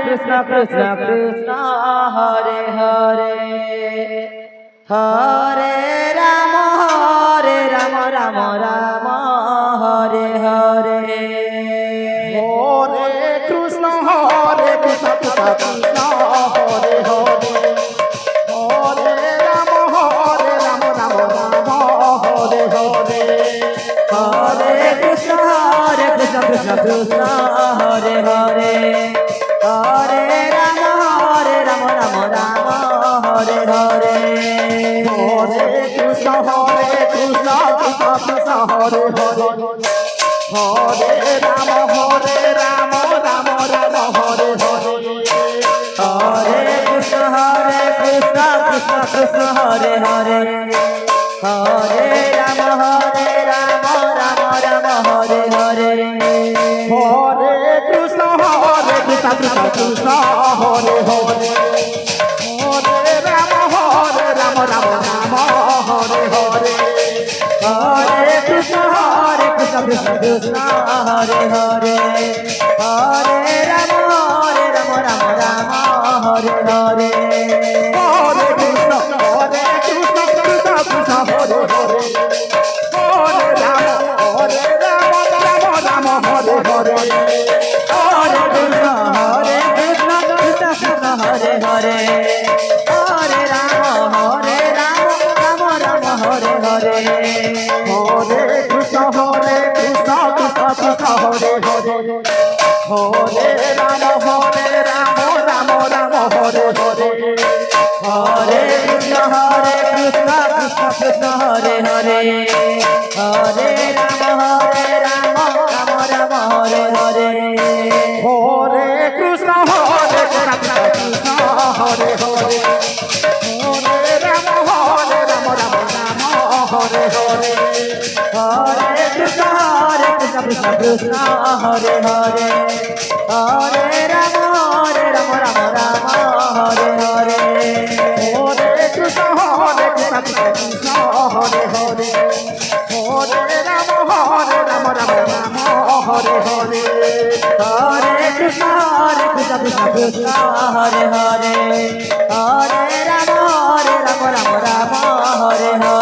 Krishna Krishna Krishna Hare Hare Hare Ram Ram Ram Hare Hare Hare Krishna Krishna Krishna Hare Hare Hare Ram Ram Ram Hare Hare Hare Krishna Krishna Krishna Hare Hare Hare Ram Ram Ram Hare Hare Hare Krishna Krishna Krishna Hare Hare Hare Ram Ram Ram Hare Hare Hare Krishna Krishna Krishna Hare Hare Hare Ram Ram Ram Hare Hare Hare Krishna Krishna Krishna Hare Hare Hare Ram Ram Ram Hare Hare Hare Krishna Krishna Krishna Hare Hare Hare Ram Ram Ram Hare Hare Hare Krishna Krishna Krishna Hare Hare Hare Ram Ram Hare Hare Hare Krishna Krishna Krishna Hare Hare Hare Ram Ram Ram Hare Hare Hare Krishna Krishna Krishna Hare Hare Hare Ram Ram Ram Hare Hare Hare Krishna Krishna Krishna Hare Hare Hare Ram Ram Ram Hare Hare Hare Krishna Krishna Hare Hare Hare Ram Ram Ram Hare Hare Hare Krishna Krishna Krishna Hare Hare Hare Ram Ram Ram Hare Hare Hare Krishna Krishna Hare Hare Hare Ram Ram Ram Hare Hare Hare Krishna Krishna Krishna Hare Hare Hare Ram Ram Ram Hare Hare